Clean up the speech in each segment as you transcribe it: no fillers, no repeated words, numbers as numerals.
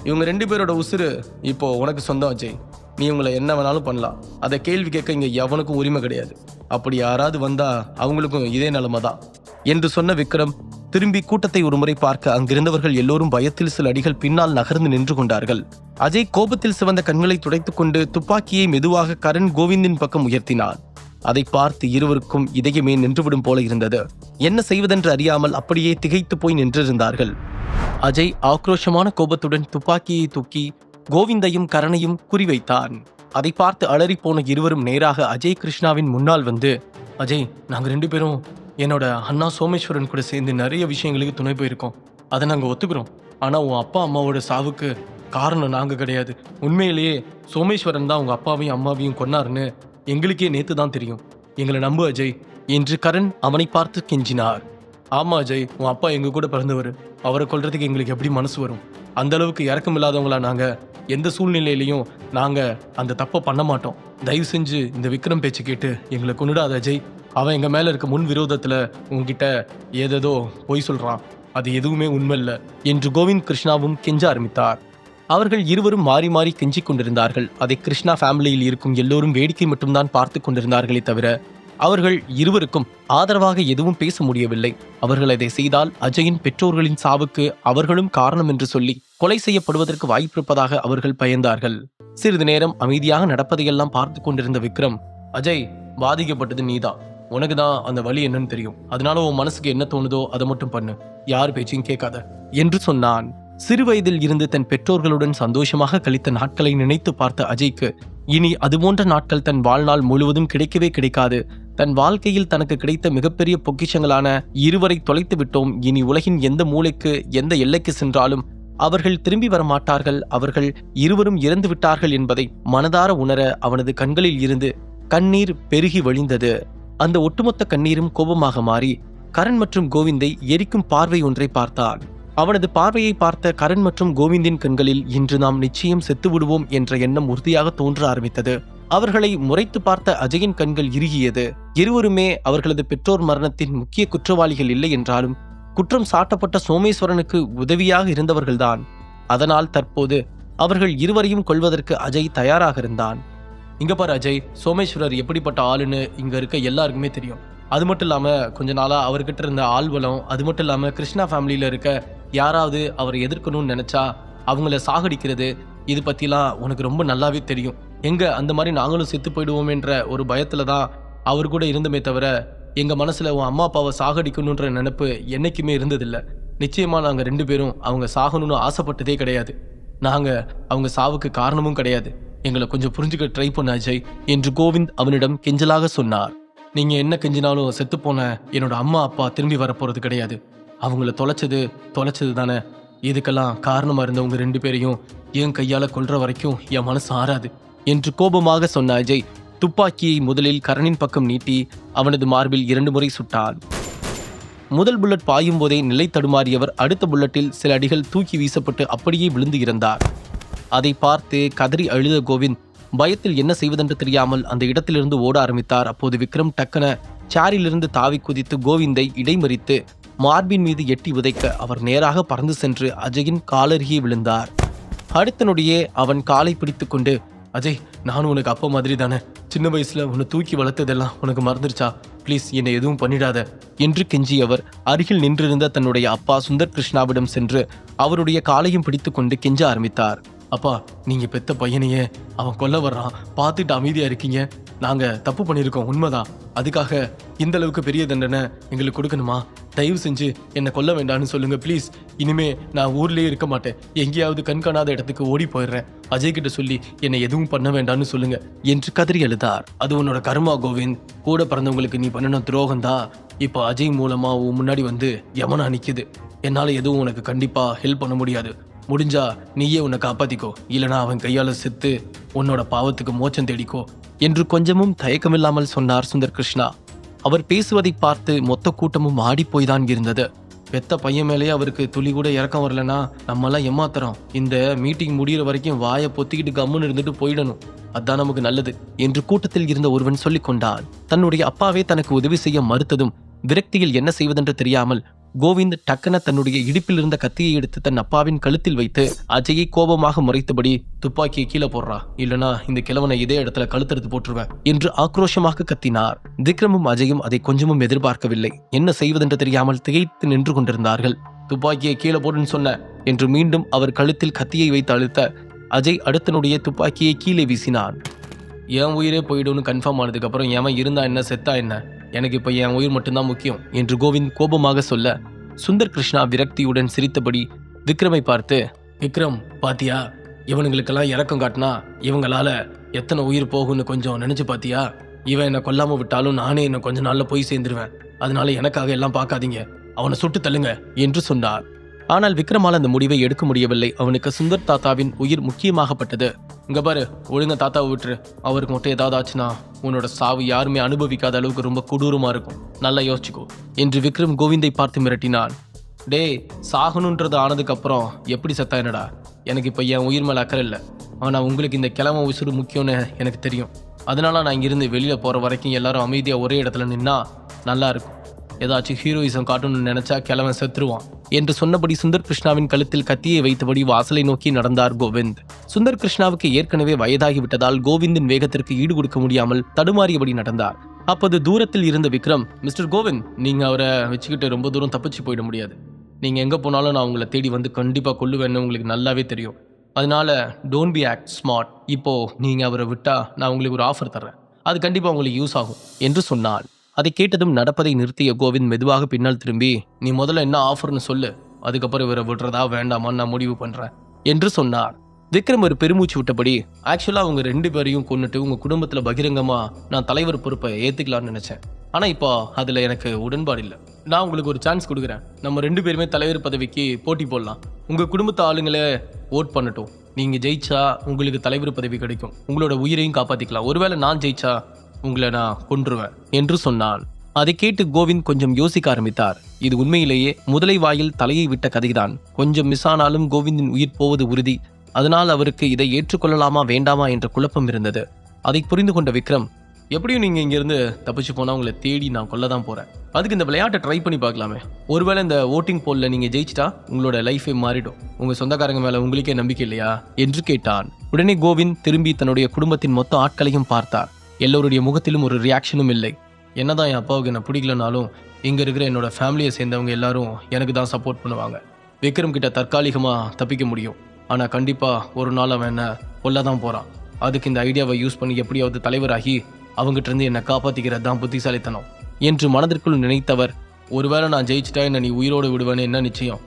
இவங்க 2 பேரோட உசுறு இப்போ உனக்கு சொந்தம் அஜய். நீ இவங்களை என்ன வேணாலும் பண்ணலாம். அதை கேள்வி கேட்க இங்க எவனுக்கும் உரிமை கிடையாது. அப்படி யாராவது வந்தா அவங்களுக்கும் இதே நிலைமை தான் என்று சொன்ன விக்ரம் திரும்பி கூட்டத்தை ஒருமுறை பார்க்க அங்கிருந்தவர்கள் எல்லோரும் பயத்தில் சில அடிகள் பின்னால் நகர்ந்து நின்று கொண்டார்கள். அஜய் கோபத்தில் சிவந்த கண்களை துடைத்துக் கொண்டு துப்பாக்கியை மெதுவாக கரண் கோவிந்தின் பக்கம் உயர்த்தினார். அதை பார்த்து இருவருக்கும் இதயமே நின்றுவிடும் போல இருந்தது. என்ன செய்வதென்று அறியாமல் அப்படியே திகைத்து போய் நின்றிருந்தார்கள். அஜய் ஆக்ரோஷமான கோபத்துடன் துப்பாக்கியை தூக்கி கோவிந்தையும் கரணையும் குறிவைத்தான். அதை பார்த்து அலறிப்போன இருவரும் நேராக அஜய் கிருஷ்ணாவின் முன்னால் வந்து, அஜய், நாங்க 2 பேரும் என்னோட அண்ணா சோமேஸ்வரன் கூட சேர்ந்து நிறைய விஷயங்களுக்கு துணை போயிருக்கோம். அதை நாங்கள் ஒத்துக்கிறோம். ஆனால் உன் அப்பா அம்மாவோட சாவுக்கு காரணம் நாங்கள் கிடையாது. உண்மையிலேயே சோமேஸ்வரன் தான் உங்கள் அப்பாவையும் அம்மாவையும் கொன்னாருன்னு எங்களுக்கே நேற்று தான் தெரியும். எங்களை நம்பு அஜய் என்று கரண் அவனை பார்த்து கெஞ்சினார். ஆமா அஜய், உன் அப்பா எங்கள் கூட பிறந்தவர். அவரை கொல்றதுக்கு எங்களுக்கு எப்படி மனசு வரும்? அந்த அளவுக்கு இறக்கம் இல்லாதவங்களா நாங்கள் எந்த சூழ்நிலையிலையும் நாங்கள் அந்த தப்பை பண்ண மாட்டோம். தயவு செஞ்சு இந்த விக்ரம் பேச்சு கேட்டு எங்களை கொன்னுடாத அஜய். அவன் எங்கள் மேலே இருக்க முன் விரோதத்தில் உங்ககிட்ட ஏதேதோ பொய் சொல்கிறான். அது எதுவுமே உண்மை இல்லை என்று கோவிந்த் கிருஷ்ணாவும் கெஞ்ச ஆரம்பித்தார். அவர்கள் இருவரும் மாறி மாறி கெஞ்சிக் கொண்டிருந்தார்கள். அதை கிருஷ்ணா ஃபேமிலியில் இருக்கும் எல்லோரும் வேடிக்கை மட்டும்தான் பார்த்து கொண்டிருந்தார்களே தவிர அவர்கள் இருவருக்கும் ஆதரவாக எதுவும் பேச முடியவில்லை. அவர்கள் அதை செய்தால் அஜயின் பெற்றோர்களின் சாவுக்கு அவர்களும் காரணம் என்று சொல்லி கொலை செய்யப்படுவதற்கு வாய்ப்பிருப்பதாக அவர்கள் பயந்தார்கள். சிறிது நேரம் அமைதியாக நடப்பதையெல்லாம் பார்த்து கொண்டிருந்த விக்ரம், அஜய், பாதிக்கப்பட்டது நீதான். உனக்கு தான் அந்த வழி என்னன்னு தெரியும். அதனால உன் மனசுக்கு என்ன தோணுதோ அதை மட்டும் பண்ணு. யார் பேச்சையும் கேட்காத என்று சொன்னான். சிறுவயதில் இருந்து தன் பெற்றோர்களுடன் சந்தோஷமாக கழித்த நாட்களை நினைத்து பார்த்த அஜய்க்கு இனி அதுபோன்ற நாட்கள் தன் வாழ்நாள் முழுவதும் கிடைக்கவே கிடைக்காது. தன் வாழ்க்கையில் தனக்கு கிடைத்த மிகப்பெரிய பொக்கிஷங்களான இருவரை தொலைத்து விட்டோம். இனி உலகின் எந்த மூலைக்கு எந்த எல்லைக்கு சென்றாலும் அவர்கள் திரும்பி வரமாட்டார்கள். அவர்கள் இருவரும் இறந்து விட்டார்கள் என்பதை மனதார உணர அவனது கண்களில் இருந்து கண்ணீர் பெருகி வழிந்தது. அந்த ஒட்டுமொத்த கண்ணீரும் கோபமாக மாறி கரண் மற்றும் கோவிந்தை எரிக்கும் பார்வை ஒன்றை பார்த்தான். அவனது பார்வையை பார்த்த கரண் மற்றும் கோவிந்தின் கண்களில் இன்று நாம் நிச்சயம் செத்து விடுவோம் என்ற எண்ணம் உறுதியாக தோன்ற ஆரம்பித்தது. அவர்களை முறைத்து பார்த்த அஜயின் கண்கள் இறுகியது. இருவருமே அவர்களது பெற்றோர் மரணத்தின் முக்கிய குற்றவாளிகள் இல்லை என்றாலும் குற்றம் சாட்டப்பட்ட சோமேஸ்வரனுக்கு உதவியாக இருந்தவர்கள்தான். அதனால் தற்போது அவர்கள் இருவரையும் கொல்வதற்கு அஜய் தயாராக இருந்தான். இங்க பாரு அஜய், சோமேஸ்வரர் எப்படிப்பட்ட ஆளுன்னு இங்க இருக்க எல்லாருக்குமே தெரியும். அது மட்டும் இல்லாம கொஞ்ச நாளா அவர்கிட்ட இருந்த ஆள்வலம், அது மட்டும் இல்லாம கிருஷ்ணா ஃபேமிலியில இருக்க யாராவது அவரை எதிர்க்கணும்னு நினைச்சா அவங்கள சாகடிக்கிறது, இது பத்திலாம் உனக்கு ரொம்ப நல்லாவே தெரியும். எங்க அந்த மாதிரி நாங்களும் செத்து போயிடுவோமேன்ற ஒரு பயத்துல தான் அவர் கூட இருந்தமே தவிர எங்க மனசுல உன் அம்மா அப்பாவை சாகடிக்கணுன்ற நினைப்பு என்னைக்குமே இருந்ததில்லை. நிச்சயமா நாங்க 2 பேரும் அவங்க சாகணும்னு ஆசைப்பட்டதே கிடையாது. நாங்க அவங்க சாவுக்கு காரணமும் கிடையாது. எங்களை கொஞ்சம் புரிஞ்சுக்க ட்ரை பண்ண அஜய் என்று கோவிந்த் அவனிடம் கெஞ்சலாக சொன்னார். நீங்க என்ன கெஞ்சினாலும் செத்துப்போன என்னோட அம்மா அப்பா திரும்பி வரப்போறது கிடையாது. அவங்கள தொலைச்சது தானே. இதுக்கெல்லாம் காரணமா இருந்த உங்க 2 பேரையும் என் கையால கொல்ற வரைக்கும் என் மனசு ஆறாது என்று கோபமாக சொன்ன அஜய் துப்பாக்கியை முதலில் கரணின் பக்கம் நீட்டி அவனது மார்பில் 2 முறை சுட்டான். முதல் புல்லட் பாயும் போதே நிலை தடுமாறியவர் அடுத்த புல்லட்டில் சில அடிகள் தூக்கி வீசப்பட்டு அப்படியே விழுந்து இறந்தார். அதை பார்த்து கதறி அழுத கோவிந்த் பயத்தில் என்ன செய்வதென்று தெரியாமல் அந்த இடத்திலிருந்து ஓட ஆரம்பித்தார். அப்போது விக்ரம் டக்கன சேரிலிருந்து தாவி குதித்து கோவிந்தை இடைமறித்து மார்பின் மீது எட்டி உதைக்க அவர் நேராக பறந்து சென்று அஜயின் காலருகே விழுந்தார். அடுத்த நொடியே அவன் காலை பிடித்து கொண்டு, அஜய், நானும் உனக்கு அப்பா மாதிரி தானே. சின்ன வயசுல உன்னை தூக்கி வளர்த்ததெல்லாம் உனக்கு மறந்துருச்சா? ப்ளீஸ் என்னை எதுவும் பண்ணிடாத என்று கெஞ்சியவர் அருகில் நின்றிருந்த தன்னுடைய அப்பா சுந்தர் கிருஷ்ணாவிடம் சென்று அவருடைய காலையும் பிடித்து கொண்டு கெஞ்ச ஆரம்பித்தார். அப்பா, நீங்க பெத்த பையனையே அவன் கொல்ல வர்றான், பார்த்துட்டு அமைதியா இருக்கீங்க. நாங்க தப்பு பண்ணியிருக்கோம், உண்மைதான். அதுக்காக இந்த அளவுக்கு பெரிய தண்டனை எங்களுக்கு கொடுக்கணுமா? தயவு செஞ்சு என்னை கொல்ல வேண்டாம்னு சொல்லுங்க ப்ளீஸ். இனிமே நான் ஊர்லயே இருக்க மாட்டேன். எங்கேயாவது கண்காணாத இடத்துக்கு ஓடி போயிடுறேன். அஜய் கிட்ட சொல்லி என்னை எதுவும் பண்ண வேண்டாம்னு சொல்லுங்க என்று கதறி அழுதார். அது உன்னோட கர்மா கோவிந்த். கூட பிறந்தவங்களுக்கு நீ பண்ணின துரோகம் தான் இப்போ அஜய் மூலமா உன் முன்னாடி வந்து யமனா நிக்குது. என்னால எதுவும் உனக்கு கண்டிப்பா ஹெல்ப் பண்ண முடியாது. முடிஞ்சா நீயே உன்னை காப்பாத்திக்கோ, இல்லனா அவன் கையால செத்து உன்னோட பாவத்துக்கு மோட்சம் தேடிக்கோ என்று கொஞ்சமும் தயக்கமில்லாமல் சொன்னார் சுந்தர் கிருஷ்ணா. அவர் பேசுவதை பார்த்து மொத்த கூட்டமும் ஆடிப்போய்தான் இருந்தது. பெத்த பையன் மேலேயே அவருக்கு துளி கூட இறக்கம் வரலன்னா நம்மெல்லாம் ஏமாத்துறோம். இந்த மீட்டிங் முடிகிற வரைக்கும் வாயை பொத்திக்கிட்டு கம்முன்னு இருந்துட்டு போயிடணும், அதான் நமக்கு நல்லது என்று கூட்டத்தில் இருந்த ஒருவன் சொல்லிக் கொண்டான். தன்னுடைய அப்பாவே தனக்கு உதவி செய்ய மறுத்ததும் விரக்தியில் என்ன செய்வதென்று தெரியாமல் கோவிந்த் டக்கன தன்னுடைய இடுப்பில் இருந்த கத்தியை எடுத்து தன் அப்பாவின் கழுத்தில் வைத்து அஜயை கோபமாக முறைத்தபடி, துப்பாக்கியை கீழே போடுறா, இல்லனா இந்த கிழவனை இதே இடத்துல கழுத்தறுத்து போட்டுருவேன் என்று ஆக்ரோஷமாக கத்தினார். விக்ரமும் அஜயும் அதை கொஞ்சமும் எதிர்பார்க்கவில்லை. என்ன செய்வதென்று தெரியாமல் திகைத்து நின்று கொண்டிருந்தார்கள். துப்பாக்கியை கீழே போடுன்னு சொன்ன என்று மீண்டும் அவர் கழுத்தில் கத்தியை வைத்து அழுத்த அஜய் அடுத்தனுடைய துப்பாக்கியை கீழே வீசினான். என் உயிரே போயிடும்னு கன்ஃபார்ம் ஆனதுக்கு அப்புறம் எவன் இருந்தா என்ன செத்தா என்ன, எனக்கு இப்ப என் உயிர் மட்டும்தான் முக்கியம் என்று கோவிந்த் கோபமாக சொல்ல, சுந்தர் கிருஷ்ணா விரக்தியுடன் சிரித்தபடி விக்ரமை பார்த்து, விக்ரம் பாத்தியா, இவனுங்களுக்கெல்லாம் இறக்கம் காட்டினா இவங்களால எத்தனை உயிர் போகும்னு கொஞ்சம் நினைச்சு பாத்தியா? இவன் என்னை கொல்லாம விட்டாலும் நானே என்ன கொஞ்ச நாள்ல போய் சேர்ந்துருவேன். அதனால எனக்காக எல்லாம் பார்க்காதீங்க, அவனை சுட்டு தள்ளுங்க என்று சொன்னார். ஆனால் விக்ரமால் அந்த முடிவை எடுக்க முடியவில்லை. அவனுக்கு சுந்தர் தாத்தாவின் உயிர் முக்கியமாகப்பட்டது. இங்க பாரு, ஒழுங்க தாத்தாவை விட்டுரு. அவருக்கு மட்டும் ஏதாவது ஆச்சுன்னா உன்னோட சாவு யாருமே அனுபவிக்காத அளவுக்கு ரொம்ப கொடூரமா இருக்கும். நல்லா யோசிச்சுக்கோ என்று விக்ரம் கோவிந்தை பார்த்து மிரட்டினான். டே, சாகணுன்றது ஆனதுக்கு அப்புறம் எப்படி செத்தா என்னடா? எனக்கு இப்ப என் உயிர் மேல அக்கறை இல்லை. ஆனா உங்களுக்கு இந்த கிழமை உசுறு முக்கியம்னு எனக்கு தெரியும். அதனால நான் இங்கிருந்து வெளியில போற வரைக்கும் எல்லாரும் அமைதியா ஒரே இடத்துல நின்னா நல்லா இருக்கும். ஏதாச்சும் ஹீரோயிசம் காட்டணும்னு நினைச்சா கிழவன் செத்துருவான் என்று சொன்னபடி சுந்தர் கிருஷ்ணாவின் கழுத்தில் கத்தியை வைத்தபடி வாசலை நோக்கி நடந்தார் கோவிந்த். சுந்தர் கிருஷ்ணாவுக்கு ஏற்கனவே வயதாகிவிட்டதால் கோவிந்தின் வேகத்திற்கு ஈடு கொடுக்க முடியாமல் தடுமாறியபடி நடந்தார். அப்போது தூரத்தில் இருந்த விக்ரம், மிஸ்டர் கோவிந்த், நீங்க அவரை வச்சுக்கிட்டு ரொம்ப தூரம் தப்பிச்சு போயிட முடியாது. நீங்க எங்க போனாலும் நான் உங்களை தேடி வந்து கண்டிப்பா கொல்லுவேன்னு உங்களுக்கு நல்லாவே தெரியும். அதனால டோன்ட் பி ஆக்ட் ஸ்மார்ட். இப்போ நீங்க அவரை விட்டா நான் உங்களுக்கு ஒரு ஆஃபர் தர்றேன், அது கண்டிப்பா உங்களுக்கு யூஸ் ஆகும் என்று சொன்னார். அதை கேட்டதும் நடப்பதை நிறுத்திய கோவிந்த் மெதுவாக பின்னால் திரும்பி, நீ முதல்ல என்ன ஆஃபர்னு சொல்லு, அதுக்கப்புறம் இவரை விடுறதா வேண்டாமான்னு நான் முடிவு பண்றேன் என்று சொன்னார். விக்ரம் ஒரு பெருமூச்சு விட்டபடி, ஆக்சுவலா அவங்க 2 பேரையும் கொன்னுட்டு உங்க குடும்பத்துல பகிரங்கமா நான் தலைவர் பொறுப்பை ஏத்துக்கலாம்னு நினைச்சேன். ஆனா இப்போ அதுல எனக்கு உடன்பாடு இல்லை. நான் உங்களுக்கு ஒரு சான்ஸ் கொடுக்குறேன். நம்ம 2 பேருமே தலைவர் பதவிக்கு போட்டி போடலாம். உங்க குடும்பத்து ஆளுங்களே ஓட் பண்ணட்டும். நீங்க ஜெயிச்சா உங்களுக்கு தலைவர் பதவி கிடைக்கும், உங்களோட உயிரையும் காப்பாத்திக்கலாம். ஒருவேளை நான் ஜெயிச்சா உங்களை நான் கொன்றுவேன் என்று சொன்னான். அதை கேட்டு கோவிந்த் கொஞ்சம் யோசிக்க ஆரம்பித்தார். இது உண்மையிலேயே முதலை வாயில் தலையை விட்ட கதைதான். கொஞ்சம் மிஸ் ஆனாலும் கோவிந்தின் உயிர் போவது உறுதி. அதனால் அவருக்கு இதை ஏற்றுக்கொள்ளலாமா வேண்டாமா என்ற குழப்பம் இருந்தது. அதை புரிந்து கொண்ட விக்ரம், எப்படியும் நீங்க இங்கிருந்து தப்பிச்சு போனா உங்களை தேடி நான் கொல்லதான் போறேன். அதுக்கு இந்த விளையாட்டை ட்ரை பண்ணி பார்க்கலாமே. ஒருவேளை இந்த ஓட்டிங் போல்ல நீங்க ஜெயிச்சிட்டா உங்களோட லைஃபே மாறிடும். உங்க சொந்தக்காரங்க மேல உங்களுக்கே நம்பிக்கை இல்லையா என்று கேட்டான். உடனே கோவிந்த் திரும்பி தன்னுடைய குடும்பத்தின் மொத்த ஆட்களையும் பார்த்தார். எல்லோருடைய முகத்திலும் ஒரு ரியாக்ஷனும் இல்லை. என்னதான் என் அப்பாவுக்கு என்ன பிடிக்கலனாலும் இங்க இருக்கிற என்னோட ஃபேமிலியை சேர்ந்தவங்க எல்லாரும் எனக்கு தான் சப்போர்ட் பண்ணுவாங்க. விக்ரம் கிட்ட தற்காலிகமா தப்பிக்க முடியும், ஆனா கண்டிப்பா ஒரு நாள் அவன் என்ன கொல்லதான் போறான். அதுக்கு இந்த ஐடியாவை யூஸ் பண்ணி எப்படியாவது தலைவராகி அவங்ககிட்ட இருந்து என்னை காப்பாத்திக்கிறது தான் புத்திசாலித்தனம் என்று மனதிற்குள் நினைத்தவர், ஒருவேளை நான் ஜெயிச்சிட்டா என்ன நீ உயிரோடு விடுவேன்னு என்ன நிச்சயம்?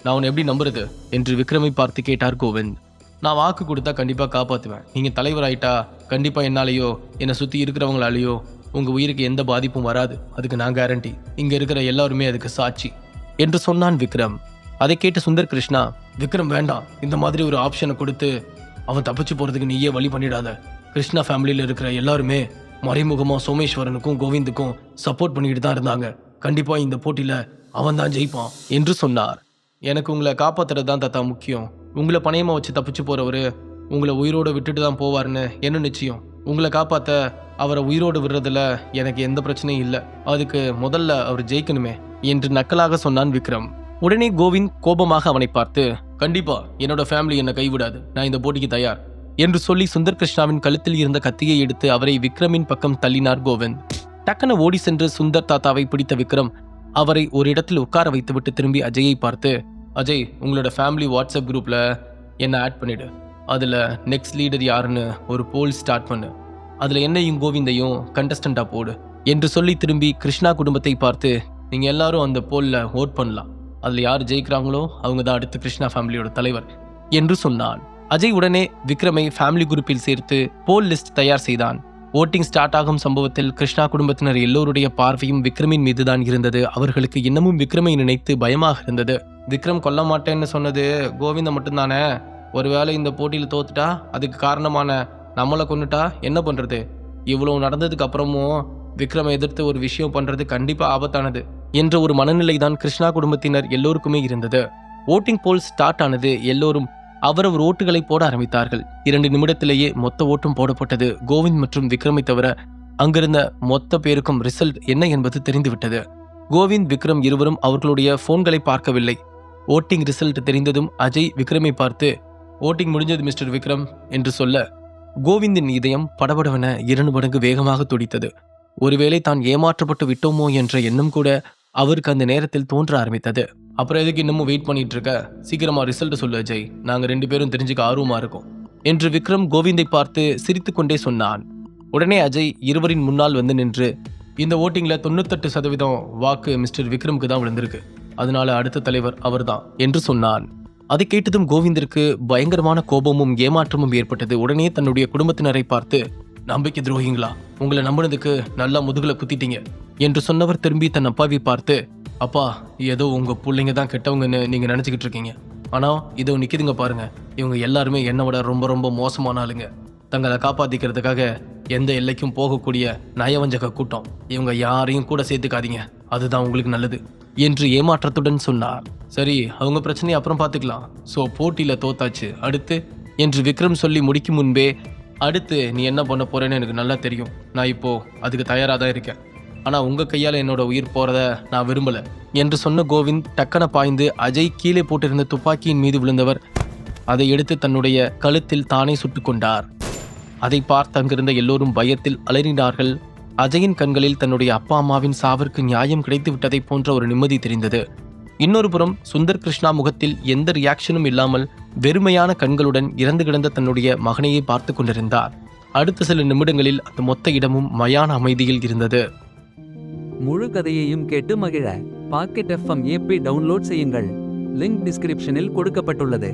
நான் உன்னை எப்படி நம்புறது என்று விக்ரமை பார்த்து கேட்டார் கோவிந்த். நான் வாக்கு கொடுத்தா கண்டிப்பா காப்பாத்துவேன். நீங்க தலைவர் ஆயிட்டா கண்டிப்பா என்னாலேயோ என்னை சுத்தி இருக்கிறவங்களாலேயோ உங்க உயிருக்கு எந்த பாதிப்பும் வராது. அதுக்கு நான் கேரண்டி. இங்க இருக்கிற எல்லாருமே அதுக்கு சாட்சி என்று சொன்னான் விக்ரம். அதை கேட்ட சுந்தர் கிருஷ்ணா, விக்ரம் வேண்டாம், இந்த மாதிரி ஒரு ஆப்ஷனை கொடுத்து அவன் தப்பிச்சு போறதுக்கு நீயே வழி பண்ணிடாத. கிருஷ்ணா ஃபேமிலியில இருக்கிற எல்லாருமே மறைமுகமா சோமேஸ்வரனுக்கும் கோவிந்துக்கும் சப்போர்ட் பண்ணிக்கிட்டு தான் இருந்தாங்க. கண்டிப்பா இந்த போட்டியில அவன் தான் ஜெயிப்பான் என்று சொன்னார். எனக்கு உங்களை காப்பாத்துறது தான் தாத்தா முக்கியம். உங்களை பணையமா வச்சு தப்பிச்சு போறவரு உங்களை உயிரோடு விட்டுட்டு தான் போவார்னு என்ன நிச்சயம்? உங்களை காப்பாத்த அவரை உயிரோடு விடுறதுல எனக்கு எந்த பிரச்சனையும் இல்லை. அதுக்கு முதல்ல அவர் ஜெயிக்கணுமே என்று நக்கலாக சொன்னான் விக்ரம். உடனே கோவிந்த் கோபமாக அவனை பார்த்து, கண்டிப்பா என்னோட ஃபேமிலி என்னை கைவிடாது, நான் இந்த போட்டிக்கு தயார் என்று சொல்லி சுந்தர் கிருஷ்ணாவின் கழுத்தில் இருந்த கத்தியை எடுத்து அவரை விக்ரமின் பக்கம் தள்ளினார் கோவிந்த். டக்குன ஓடி சென்று சுந்தர் தாத்தாவை பிடித்த விக்ரம் அவரை ஒரு இடத்தில் உட்கார வைத்துவிட்டு திரும்பி அஜயை பார்த்து, அஜய், உங்களோட ஃபேமிலி வாட்ஸ்அப் குரூப்ல என்ன ஆட் பண்ணிடு. அதுல நெக்ஸ்ட் லீடர் யாருன்னு ஒரு போல் ஸ்டார்ட் பண்ணு. அதுல என்னையும் கோவிந்தையும் கண்டஸ்டண்டா போடு என்று சொல்லி திரும்பி கிருஷ்ணா குடும்பத்தை பார்த்து, நீங்க எல்லாரும் அந்த போல்ல ஓட் பண்ணலாம். அதுல யார் ஜெயிக்கிறாங்களோ அவங்க தான் அடுத்த கிருஷ்ணா ஃபேமிலியோட தலைவர் என்று சொன்னான். அஜய் உடனே விக்ரமை ஃபேமிலி குரூப்பில் சேர்த்து போல் லிஸ்ட் தயார் செய்தான். ஓட்டிங் ஸ்டார்ட் ஆகும் சம்பவத்தில் கிருஷ்ணா குடும்பத்தினர் எல்லோருடைய பார்வையும் விக்ரமின் மீதுதான் இருந்தது. அவர்களுக்கு இன்னமும் விக்ரமை நினைத்து பயமாக இருந்தது. விக்ரம் கொல்ல மாட்டேன்னு சொன்னது கோவிந்த மட்டும்தானே? ஒருவேளை இந்த போட்டியில் தோத்துட்டா அதுக்கு காரணமான நம்மளை கொண்டுட்டா என்ன பண்றது? இவ்வளவு நடந்ததுக்கு அப்புறமும் விக்ரமை எதிர்த்து ஒரு விஷயம் பண்றது கண்டிப்பா ஆபத்தானது என்ற ஒரு மனநிலை தான் கிருஷ்ணா குடும்பத்தினர் எல்லோருக்குமே இருந்தது. ஓட்டிங் போல் ஸ்டார்ட் ஆனது. எல்லோரும் அவரவர் ஓட்டுகளை போட ஆரம்பித்தார்கள். 2 நிமிடத்திலேயே மொத்த ஓட்டும் போடப்பட்டது. கோவிந்த் மற்றும் விக்ரமை தவிர அங்கிருந்த மொத்த பேருக்கும் ரிசல்ட் என்ன என்பது தெரிந்துவிட்டது. கோவிந்த், விக்ரம் இருவரும் அவர்களுடைய போன்களை பார்க்கவில்லை. ஓட்டிங் ரிசல்ட் தெரிந்ததும் அஜய் விக்ரமை பார்த்து, ஓட்டிங் முடிஞ்சது மிஸ்டர் விக்ரம் என்று சொல்ல, கோவிந்தின் இதயம் படபடவென 2 மடங்கு வேகமாக துடித்தது. ஒருவேளை தான் ஏமாற்றப்பட்டு விட்டோமோ என்ற எண்ணம் கூட அவருக்கு அந்த நேரத்தில் தோன்ற ஆரம்பித்தது. அப்புறம் எதுக்கு இன்னமும் வெயிட் பண்ணிட்டு இருக்க? சீக்கிரமா ரிசல்ட் சொல்லு அஜய், நாங்க 2 பேரும் தெரிஞ்சுக்க ஆர்வமா இருக்கோம் என்று விக்ரம் கோவிந்தை பார்த்து சிரித்துக்கொண்டே சொன்னான். உடனே அஜய் இருவரின் முன்னால் வந்து நின்று, இந்த ஓட்டிங்ல 98% வாக்கு மிஸ்டர் விக்ரமுக்கு தான் விழுந்திருக்கு, அதனால அடுத்த தலைவர் அவர்தான் என்று சொன்னான். அதை கேட்டதும் கோவிந்திற்கு பயங்கரமான கோபமும் ஏமாற்றமும் ஏற்பட்டது. உடனே தன்னுடைய குடும்பத்தினரை பார்த்து, நம்பிக்கை துரோகிங்களா, உங்களை நம்பினதுக்கு நல்லா முதுகுல குத்திட்டீங்க என்று சொன்னவர் திரும்பி தன் அப்பாவை பார்த்து, அப்பா, ஏதோ உங்க பிள்ளைங்க தான் கெட்டவங்கன்னு நீங்க நினைச்சுக்கிட்டு இருக்கீங்க, ஆனா இதோ நிக்குதுங்க பாருங்க, இவங்க எல்லாருமே என்னை விட ரொம்ப ரொம்ப மோசமான ஆளுங்க. தங்களை காப்பாத்திக்கிறதுக்காக எந்த எல்லைக்கும் போகக்கூடிய நயவஞ்சக கூட்டம். இவங்க யாரையும் கூட சேர்த்துக்காதீங்க, அதுதான் உங்களுக்கு நல்லது என்று ஏமாற்றத்துடன் சொன்னார். சரி, அவங்க பிரச்சனையை அப்புறம் பார்த்துக்கலாம். ஸோ போட்டியில தோத்தாச்சு, அடுத்து என்று விக்ரம் சொல்லி முடிக்கும் முன்பே, அடுத்து நீ என்ன பண்ண போறேன்னு எனக்கு நல்லா தெரியும், நான் இப்போ அதுக்கு தயாராக தான் இருக்கேன், ஆனால் உங்கள் கையால் என்னோட உயிர் போகிறத நான் விரும்பலை என்று சொன்ன கோவிந்த் டக்கன பாய்ந்து அஜய் கீழே போட்டிருந்த துப்பாக்கியின் மீது விழுந்தவர் அதை எடுத்து தன்னுடைய கழுத்தில் தானே சுட்டு கொண்டார். அதை பார்த்து அங்கிருந்த எல்லோரும் பயத்தில் அலறினார்கள். அஜயின் கண்களில் தன்னுடைய அப்பா அம்மாவின் சாவிற்கு நியாயம் கிடைத்து விட்டதை போன்ற ஒரு நிம்மதி தெரிந்தது. இன்னொரு புறம் சுந்தர் கிருஷ்ணா முகத்தில் எந்த ரியாக்ஷனும் இல்லாமல் வெறுமையான கண்களுடன் இறந்து கிடந்த தன்னுடைய மகனையே பார்த்து கொண்டிருந்தார். அடுத்த சில நிமிடங்களில் அந்த மொத்த இடமும் மயான அமைதியில் இருந்தது. முழு கதையையும் கேட்டு மகிழ பாக்கெட் FM ஆப்பை டவுன்லோட் செய்யுங்கள். லிங்க் டிஸ்கிரிப்ஷனில் கொடுக்கப்பட்டுள்ளது.